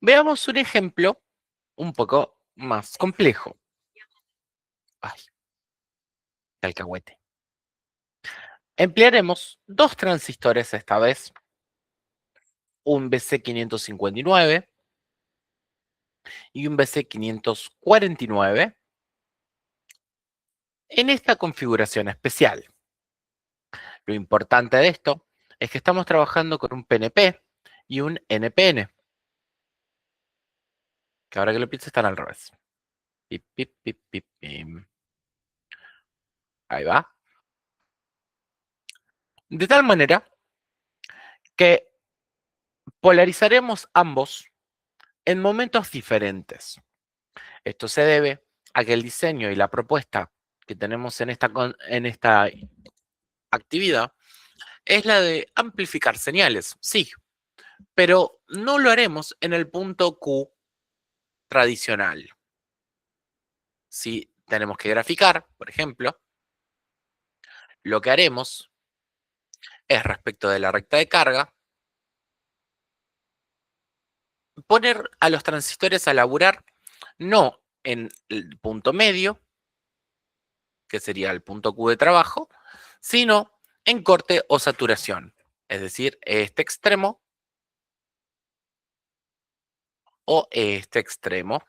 Veamos un ejemplo un poco más complejo. Ay, alcahuete. Emplearemos dos transistores esta vez, un BC559 y un BC549 en esta configuración especial. Lo importante de esto es que estamos trabajando con un PNP y un NPN, que ahora que lo pienso están al revés. Pip, pip, pip, pip, pim. Ahí va. De tal manera que polarizaremos ambos en momentos diferentes. Esto se debe a que el diseño y la propuesta que tenemos en esta actividad es la de amplificar señales, sí, pero no lo haremos en el punto Q tradicional. Si tenemos que graficar, por ejemplo, lo que haremos es respecto de la recta de carga, poner a los transistores a laburar no en el punto medio, que sería el punto Q de trabajo, sino en corte o saturación, es decir, este extremo o este extremo,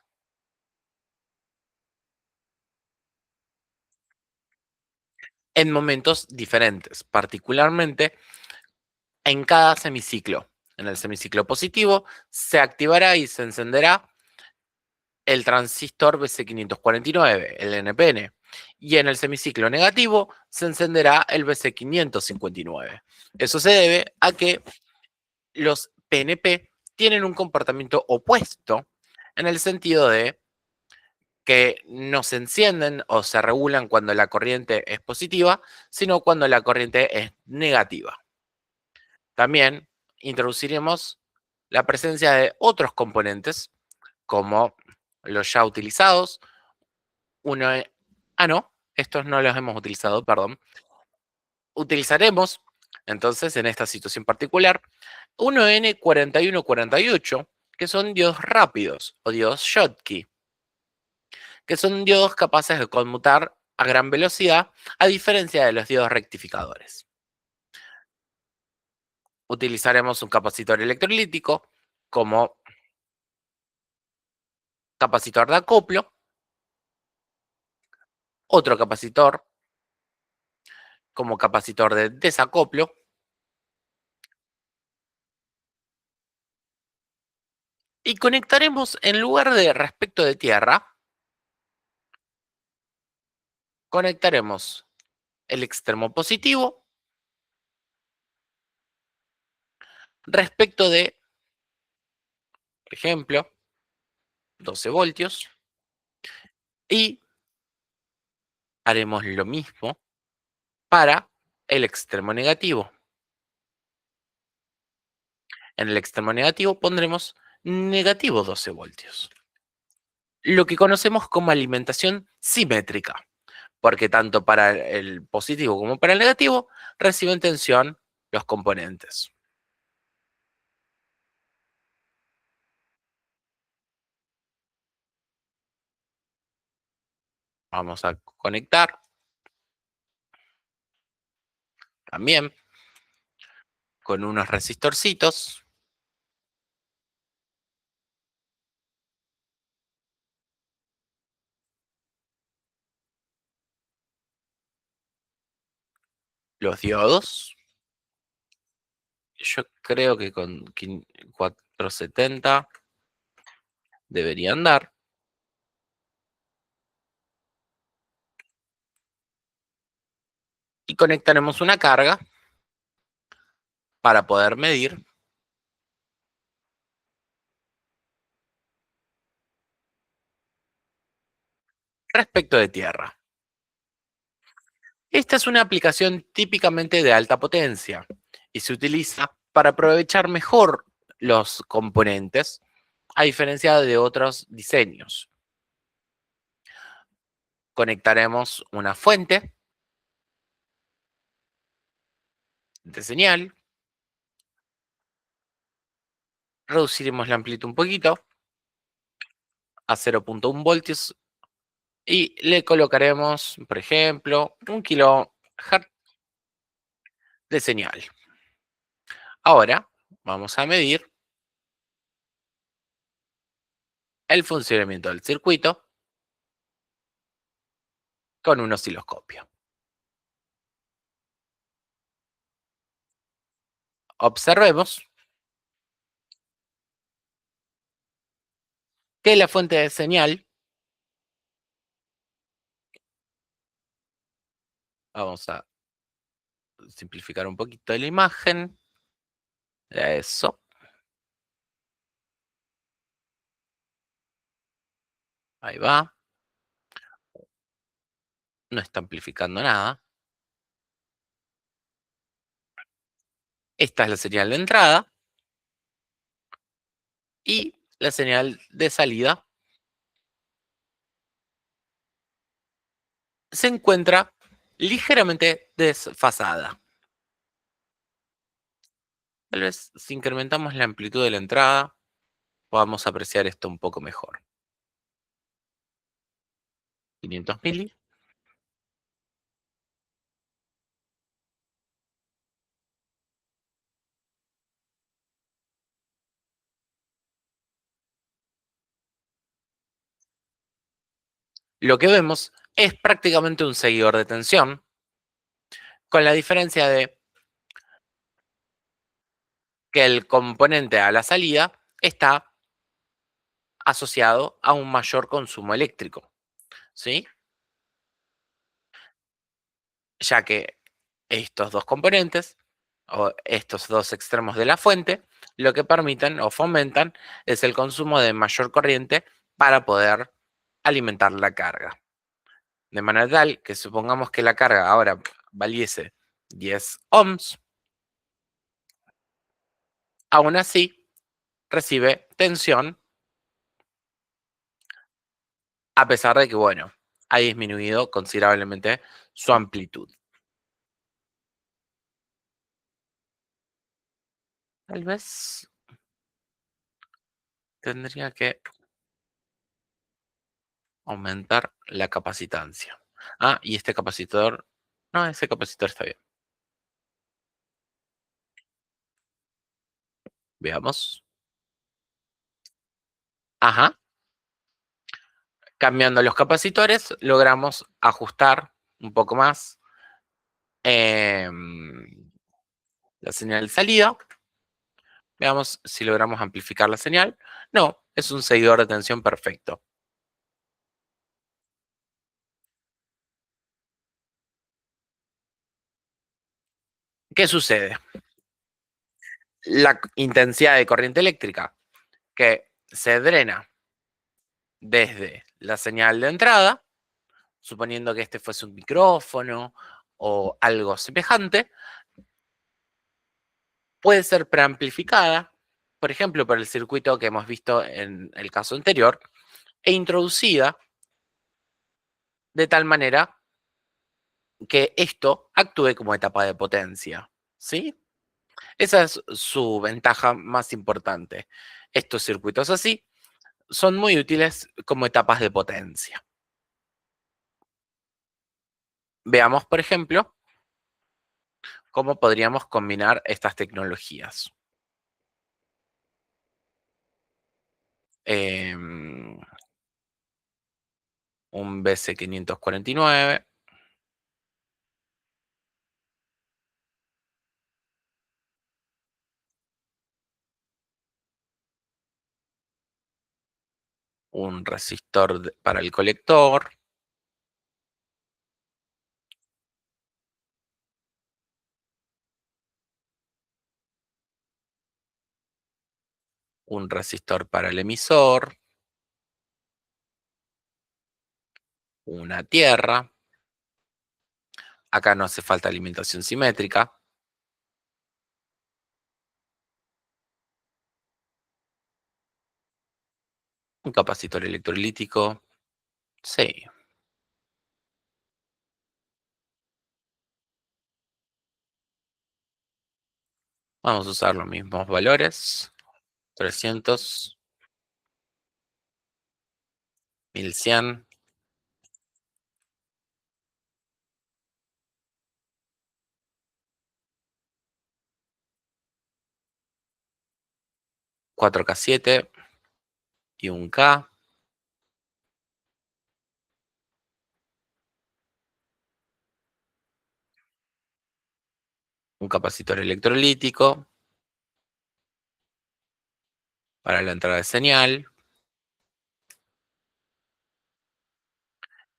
en momentos diferentes, particularmente en cada semiciclo. En el semiciclo positivo se activará y se encenderá el transistor BC549, el NPN, y en el semiciclo negativo se encenderá el BC559. Eso se debe a que los PNP tienen un comportamiento opuesto en el sentido de que no se encienden o se regulan cuando la corriente es positiva, sino cuando la corriente es negativa. También introduciremos la presencia de otros componentes, como los ya utilizados. No, estos no los hemos utilizado, perdón. Utilizaremos, entonces, en esta situación particular, 1N4148, que son diodos rápidos o diodos Schottky, que son diodos capaces de conmutar a gran velocidad, a diferencia de los diodos rectificadores. Utilizaremos un capacitor electrolítico como capacitor de acoplo, otro capacitor como capacitor de desacoplo, y conectaremos, en lugar de respecto de tierra, conectaremos el extremo positivo respecto de, por ejemplo, 12 voltios, y haremos lo mismo para el extremo negativo. En el extremo negativo pondremos negativo 12 voltios. Lo que conocemos como alimentación simétrica, porque tanto para el positivo como para el negativo reciben tensión los componentes. Vamos a conectar también con unos resistorcitos. Los diodos. Yo creo que con 470 deberían dar. Y conectaremos una carga para poder medir respecto de tierra. Esta es una aplicación típicamente de alta potencia y se utiliza para aprovechar mejor los componentes, a diferencia de otros diseños. Conectaremos una fuente de señal reduciremos la amplitud un poquito a 0.1 voltios y le colocaremos, por ejemplo, 1 kHz de señal. Ahora vamos a medir el funcionamiento del circuito con un osciloscopio. Observemos que la fuente de señal, vamos a simplificar un poquito la imagen, eso, ahí va, no está amplificando nada. Esta es la señal de entrada y la señal de salida se encuentra ligeramente desfasada. Tal vez si incrementamos la amplitud de la entrada, podamos apreciar esto un poco mejor. 500 mili. Lo que vemos es prácticamente un seguidor de tensión, con la diferencia de que el componente a la salida está asociado a un mayor consumo eléctrico, ¿sí? Ya que estos dos componentes o estos dos extremos de la fuente lo que permiten o fomentan es el consumo de mayor corriente para poder alimentar la carga. De manera tal que supongamos que la carga ahora valiese 10 ohms, aún así recibe tensión a pesar de que, bueno, ha disminuido considerablemente su amplitud. Tal vez tendría que aumentar la capacitancia. Ah, y este capacitor, no, ese capacitor está bien. Veamos. Ajá. Cambiando los capacitores, logramos ajustar un poco más la señal de salida. Veamos si logramos amplificar la señal. No, es un seguidor de tensión perfecto. ¿Qué sucede? La intensidad de corriente eléctrica que se drena desde la señal de entrada, suponiendo que este fuese un micrófono o algo semejante, puede ser preamplificada, por ejemplo, por el circuito que hemos visto en el caso anterior, e introducida de tal manera que esto actúe como etapa de potencia, ¿sí? Esa es su ventaja más importante. Estos circuitos así son muy útiles como etapas de potencia. Veamos, por ejemplo, cómo podríamos combinar estas tecnologías. Em, un BC549, un resistor para el colector, un resistor para el emisor, una tierra. Acá no hace falta alimentación simétrica. Un capacitor electrolítico. Sí, vamos a usar los mismos valores. 300, 1100, 4K7 y 1K. Un capacitor electrolítico para la entrada de señal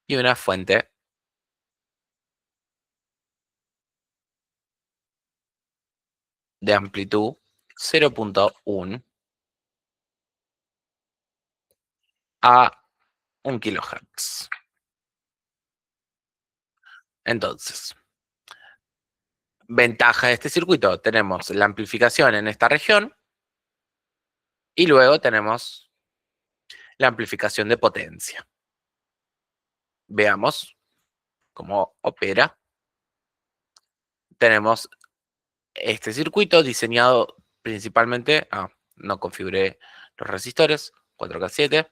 y una fuente de amplitud 0.1 a 1 kHz. Entonces, ventaja de este circuito, tenemos la amplificación en esta región y luego tenemos la amplificación de potencia. Veamos cómo opera. Tenemos este circuito diseñado principalmente, no configuré los resistores, 4K7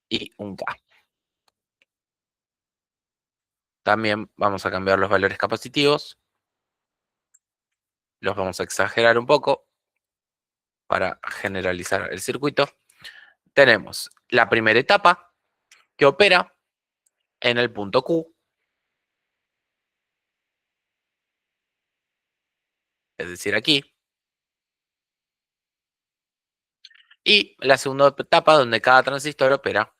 y 1K. También vamos a cambiar los valores capacitivos. Los vamos a exagerar un poco para generalizar el circuito. Tenemos la primera etapa que opera en el punto Q, es decir, aquí. Y la segunda etapa donde cada transistor opera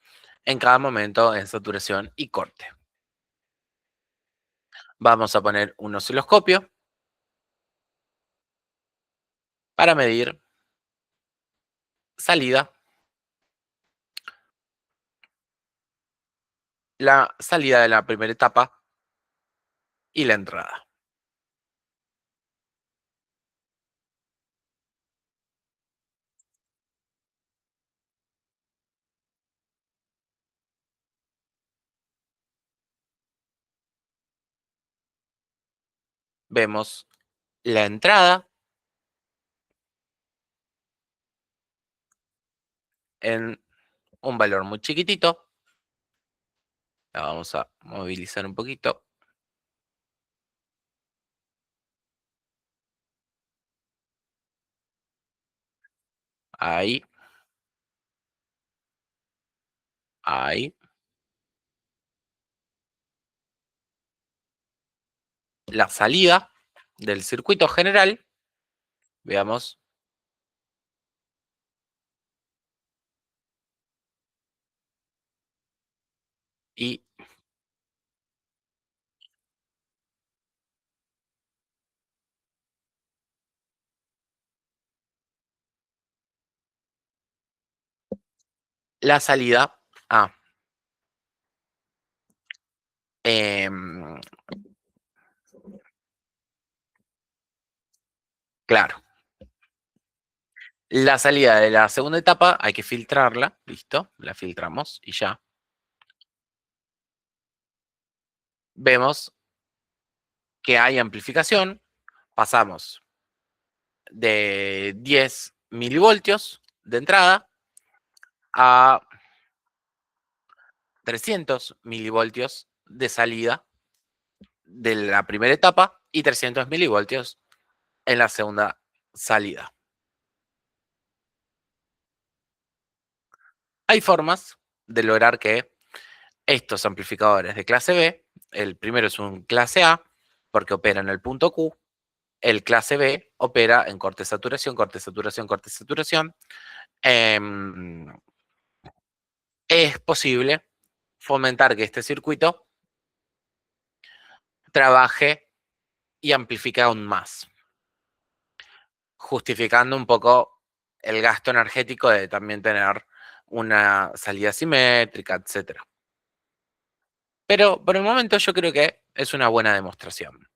en cada momento en saturación y corte. Vamos a poner un osciloscopio para medir salida, la salida de la primera etapa y la entrada. Vemos la entrada en un valor muy chiquitito. La vamos a movilizar un poquito. Ahí. Ahí. La salida del circuito general. Veamos. Y la salida. Em, claro. La salida de la segunda etapa hay que filtrarla. Listo. La filtramos y ya. Vemos que hay amplificación. Pasamos de 10 milivoltios de entrada a 300 milivoltios de salida de la primera etapa y 300 milivoltios en la segunda salida. Hay formas de lograr que estos amplificadores de clase B, el primero es un clase A, porque opera en el punto Q, el clase B opera en corte saturación, corte saturación, corte saturación. Es posible fomentar que este circuito trabaje y amplifique aún más, justificando un poco el gasto energético de también tener una salida simétrica, etc. Pero por el momento yo creo que es una buena demostración.